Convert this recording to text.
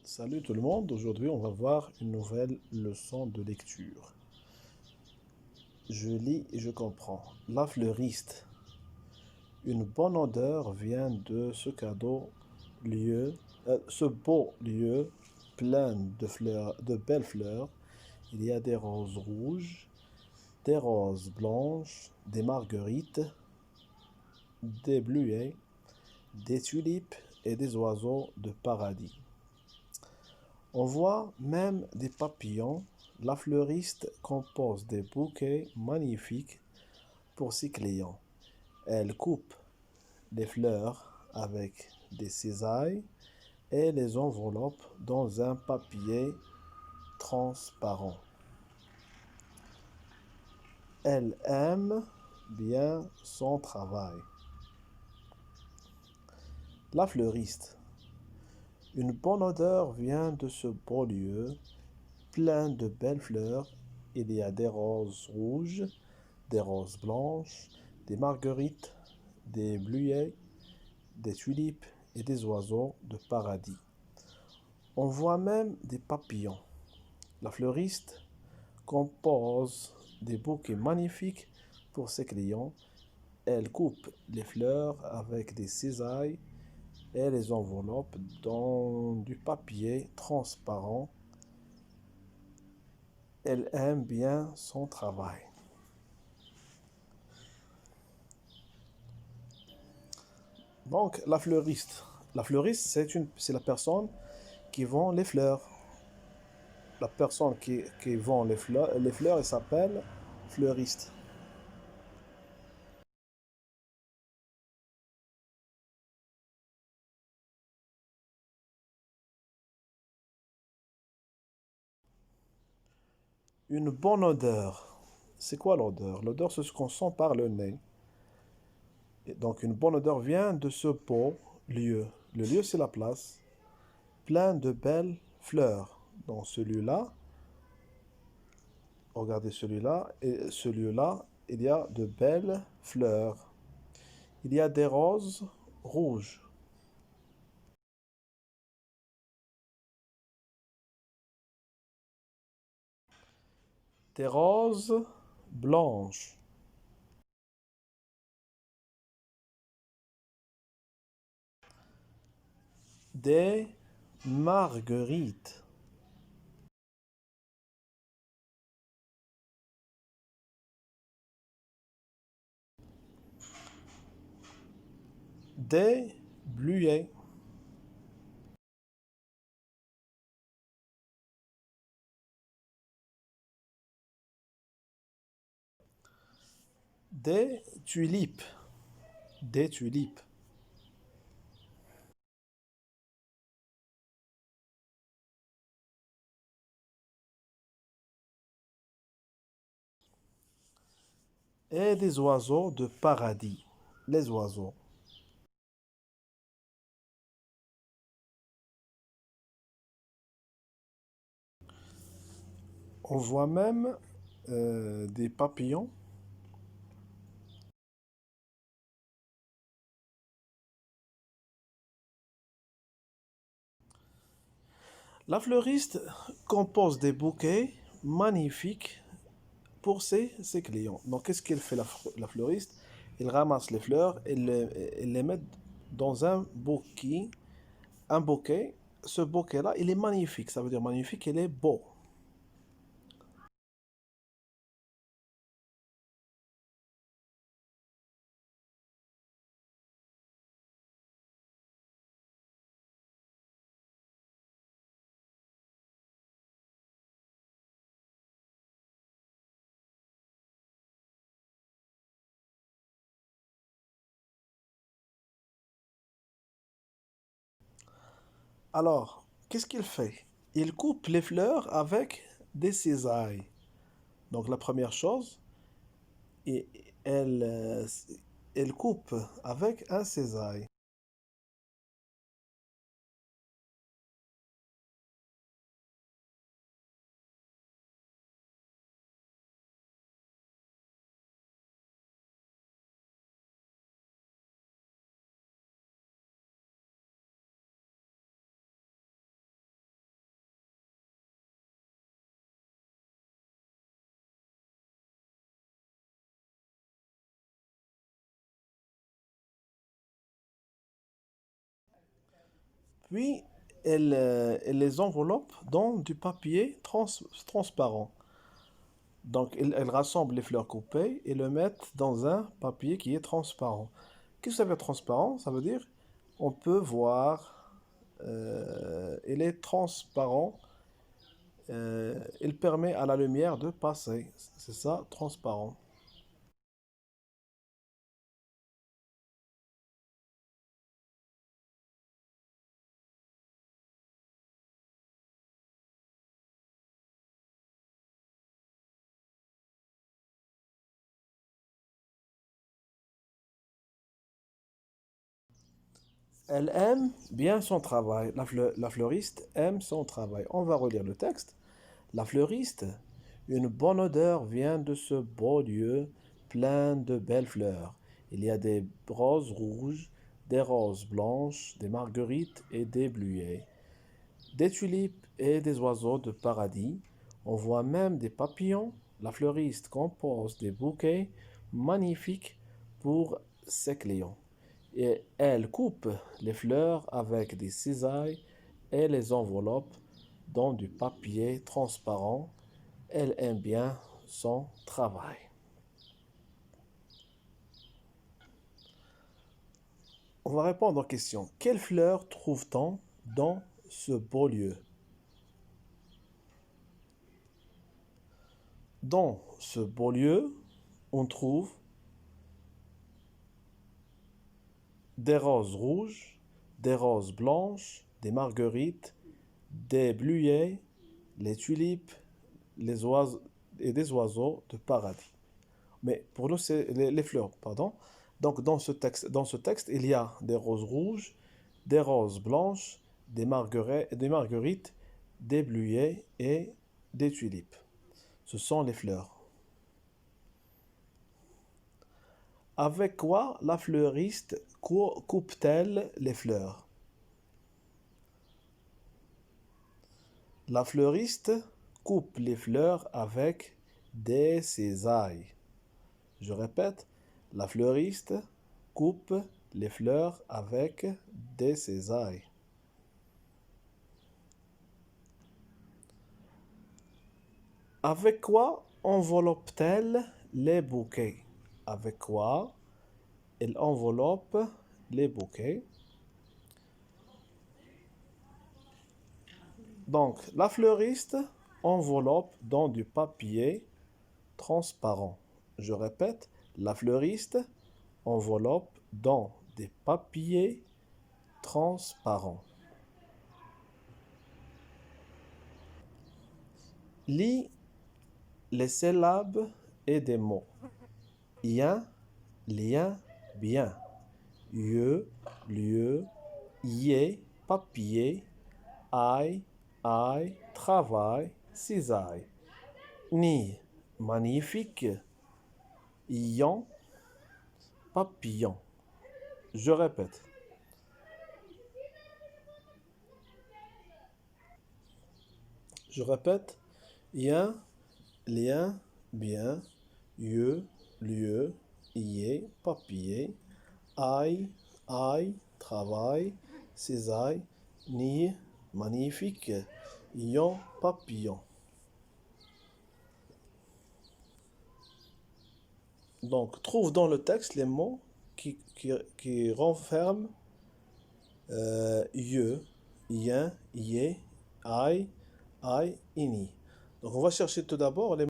Salut tout le monde, aujourd'hui on va voir une nouvelle leçon de lecture. Je lis et je comprends. La fleuriste. Une bonne odeur vient de ce beau lieu plein de fleurs, de belles fleurs. Il y a des roses rouges, des roses blanches, des marguerites, des bleuets, des tulipes et des oiseaux de paradis. On voit même des papillons. La fleuriste compose des bouquets magnifiques pour ses clients. Elle coupe les fleurs avec des cisailles et les enveloppe dans un papier transparent. Elle aime bien son travail. La fleuriste. Une bonne odeur vient de ce beau lieu plein de belles fleurs. Il y a des roses rouges, des roses blanches, des marguerites, des bleuets, des tulipes et des oiseaux de paradis. On voit même des papillons. La fleuriste compose des bouquets magnifiques pour ses clients. Elle coupe les fleurs avec des cisailles et les enveloppe dans du papier transparent. Elle aime bien son travail. Donc, la fleuriste. La fleuriste, c'est la personne qui vend les fleurs. La personne qui vend les fleurs, elle s'appelle fleuriste. Une bonne odeur. C'est quoi l'odeur? L'odeur, c'est ce qu'on sent par le nez. Et donc, une bonne odeur vient de ce beau lieu. Le lieu, c'est la place. Plein de belles fleurs. Dans celui-là, regardez celui-là, et ce lieu-là, il y a de belles fleurs. Il y a des roses rouges, des roses blanches, des marguerites, des bleuets, des tulipes, des tulipes, et des oiseaux de paradis. Les oiseaux. On voit même des papillons. La fleuriste compose des bouquets magnifiques pour ses clients. Donc, qu'est-ce qu'elle fait la fleuriste? Elle ramasse les fleurs et elle les met dans un bouquet. Un bouquet. Ce bouquet-là, il est magnifique. Ça veut dire magnifique, il est beau. Alors, qu'est-ce qu'il fait? Il coupe les fleurs avec des cisailles. Donc, la première chose, et elle coupe avec un cisaille. Puis, elle les enveloppe dans du papier transparent. Donc, elle rassemble les fleurs coupées et le mettent dans un papier qui est transparent. Qu'est-ce que ça veut dire transparent? Ça veut dire on peut voir, il est transparent, il permet à la lumière de passer. C'est ça, transparent. Elle aime bien son travail. La fleuriste aime son travail. On va relire le texte. La fleuriste, une bonne odeur vient de ce beau lieu plein de belles fleurs. Il y a des roses rouges, des roses blanches, des marguerites et des bleuets, des tulipes et des oiseaux de paradis. On voit même des papillons. La fleuriste compose des bouquets magnifiques pour ses clients. Et elle coupe les fleurs avec des cisailles et les enveloppe dans du papier transparent. Elle aime bien son travail. On va répondre aux questions. Quelles fleurs trouve-t-on dans ce beau lieu? Dans ce beau lieu, on trouve des roses rouges, des roses blanches, des marguerites, des bleuets, les tulipes, les oiseaux et des oiseaux de paradis. Mais pour nous, c'est les fleurs, pardon. Donc dans ce texte, il y a des roses rouges, des roses blanches, des marguerites, des bleuets et des tulipes. Ce sont les fleurs. Avec quoi la fleuriste coupe-t-elle les fleurs? La fleuriste coupe les fleurs avec des cisailles. Je répète, la fleuriste coupe les fleurs avec des cisailles. Avec quoi enveloppe-t-elle les bouquets? Avec quoi elle enveloppe les bouquets? Donc, la fleuriste enveloppe dans du papier transparent. Je répète, la fleuriste enveloppe dans des papiers transparents. Lis les syllabes et des mots. Ien, lien, bien. Lieu, lieu, yé, papier, aïe, aïe, travail, cisaille. Ni, magnifique, ion, papillon. Je répète. Je répète. Ien, lien, bien. Lieu, lieu, yé, papier. Aïe, aïe, travail. Cisaille, ni, magnifique. Ion, papillon. Donc, trouve dans le texte les mots qui renferment ye, yen, yé, aïe, aïe, ini. Donc, on va chercher tout d'abord les